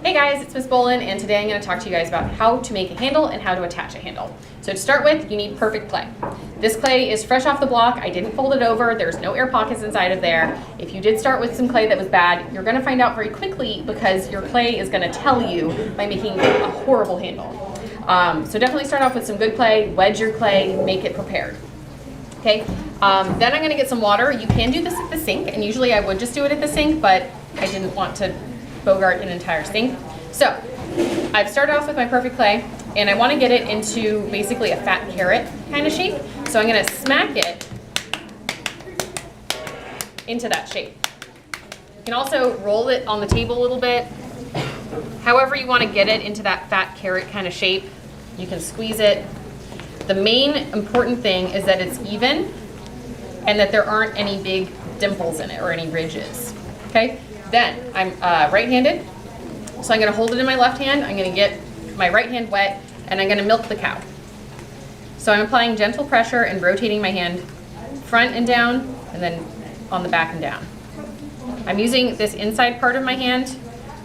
Hey guys, it's Miss Bolin, and today I'm going to talk to you guys about how to make a handle and how to attach a handle. So to start with, you need perfect clay. This clay is fresh off the block. I didn't fold it over. There's no air pockets inside of there. If you did start with some clay that was bad, you're going to find out very quickly because your clay is going to tell you by making a horrible handle. So definitely start off with some good clay, wedge your clay, make it prepared. Okay, then I'm going to get some water. You can do this at the sink, and usually I would just do it at the sink, but I didn't want to bogart an entire sink. So I've started off with my perfect clay, and I want to get it into basically a fat carrot kind of shape. So I'm going to smack it into that shape. You can also roll it on the table a little bit. However you want to get it into that fat carrot kind of shape, you can squeeze it. The main important thing is that it's even and that there aren't any big dimples in it or any ridges. Okay? Then I'm right-handed, so I'm going to hold it in my left hand. I'm going to get my right hand wet, and I'm going to milk the cow. So I'm applying gentle pressure and rotating my hand front and down, and then on the back and down. I'm using this inside part of my hand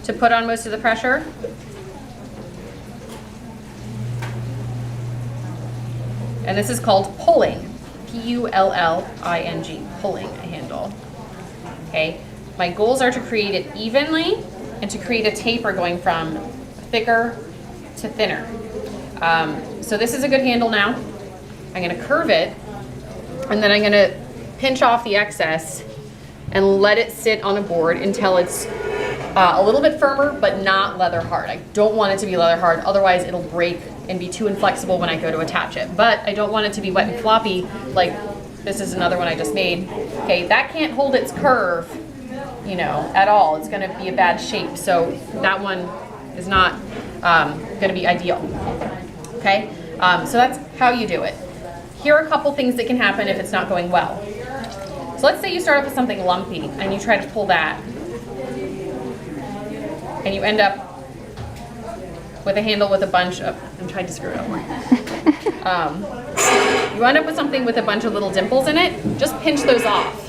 to put on most of the pressure. And this is called pulling, P-U-L-L-I-N-G, pulling a handle. Okay. My goals are to create it evenly and to create a taper going from thicker to thinner. So this is a good handle now. I'm going to curve it, and then I'm going to pinch off the excess and let it sit on a board until it's a little bit firmer but not leather hard. I don't want it to be leather hard, otherwise it'll break and be too inflexible when I go to attach it. But I don't want it to be wet and floppy like this is another one I just made. Okay, that can't hold its curve, you know, at all. It's going to be a bad shape. So that one is not going to be ideal. Okay, so that's how you do it. Here are a couple things that can happen if it's not going well. So let's say you start off with something lumpy and you try to pull that, and you end up with a handle with a bunch of, I'm trying to screw it up more. You end up with something with a bunch of little dimples in it, just pinch those off.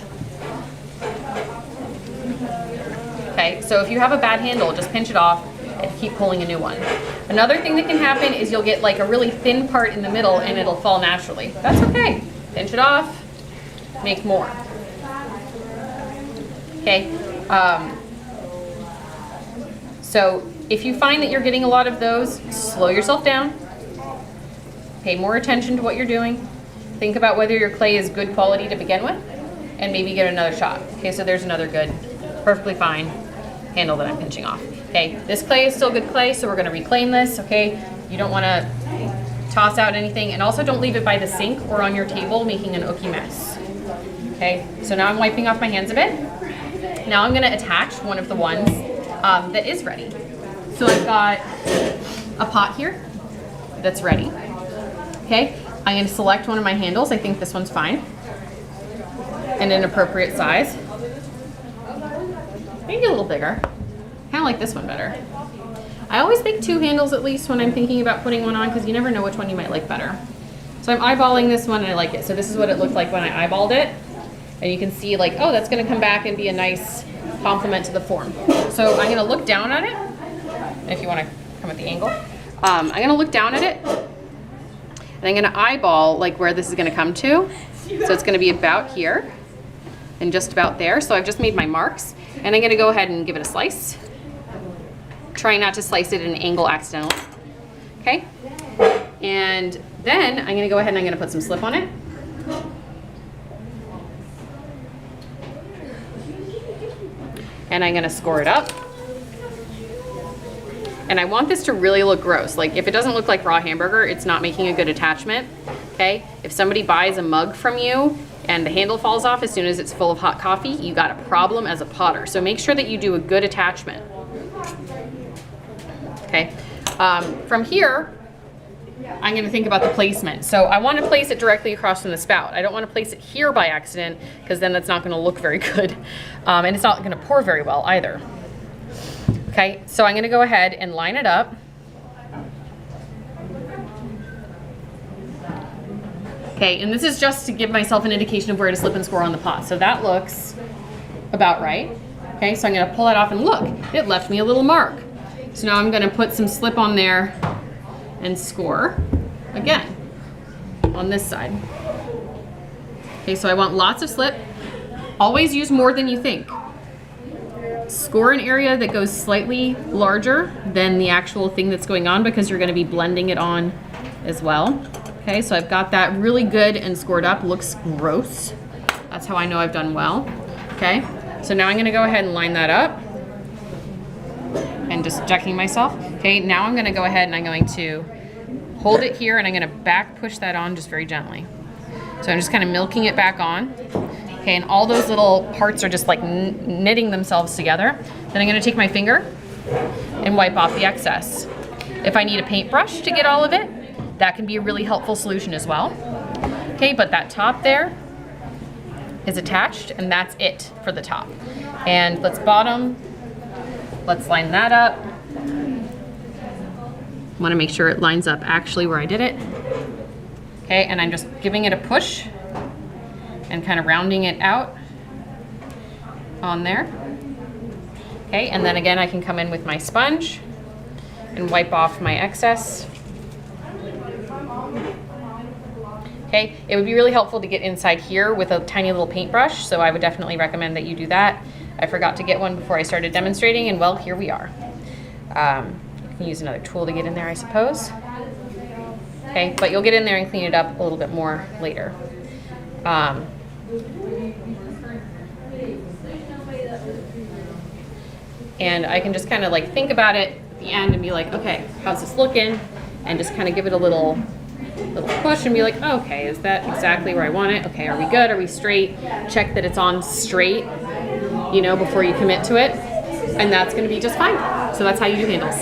Okay, so if you have a bad handle, just pinch it off and keep pulling a new one. Another thing that can happen is you'll get like a really thin part in the middle and it'll fall naturally. That's okay. Pinch it off, make more. Okay, so if you find that you're getting a lot of those, slow yourself down. Pay more attention to what you're doing. Think about whether your clay is good quality to begin with, and maybe get another shot. Okay, so there's another good, perfectly fine handle that I'm pinching off. Okay, this clay is still good clay, so we're going to reclaim this. Okay, you don't want to toss out anything, and also don't leave it by the sink or on your table making an ooky mess. Okay, so now I'm wiping off my hands a bit. Now I'm going to attach one of the ones that is ready. So I've got a pot here that's ready. Okay, I'm going to select one of my handles. I think this one's fine and an appropriate size. Maybe a little bigger. Kind of like this one better. I always think two handles at least when I'm thinking about putting one on, because you never know which one you might like better. So I'm eyeballing this one and I like it. So this is what it looked like when I eyeballed it. And you can see like, oh, that's going to come back and be a nice complement to the form. So I'm going to look down at it. If you want to come at the angle. I'm going to look down at it. And I'm going to eyeball like where this is going to come to. So it's going to be about here and just about there. So I've just made my marks. And I'm going to go ahead and give it a slice. Try not to slice it at an angle accidentally. Okay? And then I'm going to go ahead and I'm going to put some slip on it. And I'm going to score it up. And I want this to really look gross. Like if it doesn't look like raw hamburger, it's not making a good attachment. Okay? If somebody buys a mug from you and the handle falls off as soon as it's full of hot coffee, you got a problem as a potter. So make sure that you do a good attachment. Okay? From here, I'm going to think about the placement. So I want to place it directly across from the spout. I don't want to place it here by accident, because then that's not going to look very good. And it's not going to pour very well either. Okay, so I'm going to go ahead and line it up. Okay, and this is just to give myself an indication of where to slip and score on the pot. So that looks about right. Okay, so I'm going to pull it off and look, it left me a little mark. So now I'm gonna put some slip on there and score again on this side. Okay, so I want lots of slip. Always use more than you think. Score an area that goes slightly larger than the actual thing that's going on because you're gonna be blending it on as well. Okay, so I've got that really good and scored up. Looks gross. That's how I know I've done well. Okay, so now I'm gonna go ahead and line that up and just checking myself. Okay, now I'm gonna go ahead and I'm going to hold it here and I'm gonna back push that on just very gently. So I'm just kind of milking it back on. Okay, and all those little parts are just like knitting themselves together. Then I'm gonna take my finger and wipe off the excess. If I need a paintbrush to get all of it, that can be a really helpful solution as well. Okay, but that top there is attached and that's it for the top. And let's line that up. Wanna make sure it lines up actually where I did it. Okay, and I'm just giving it a push and kind of rounding it out on there. Okay, and then again, I can come in with my sponge and wipe off my excess. Okay, it would be really helpful to get inside here with a tiny little paintbrush, so I would definitely recommend that you do that. I forgot to get one before I started demonstrating, and well, here we are. You can use another tool to get in there, I suppose. Okay, but you'll get in there and clean it up a little bit more later. And I can just kind of like think about it at the end and be like, okay, how's this looking? And just kind of give it a little push and be like, okay, is that exactly where I want it? Okay, are we good? Are we straight? Check that it's on straight, you know, before you commit to it. And that's gonna be just fine. So that's how you do handles.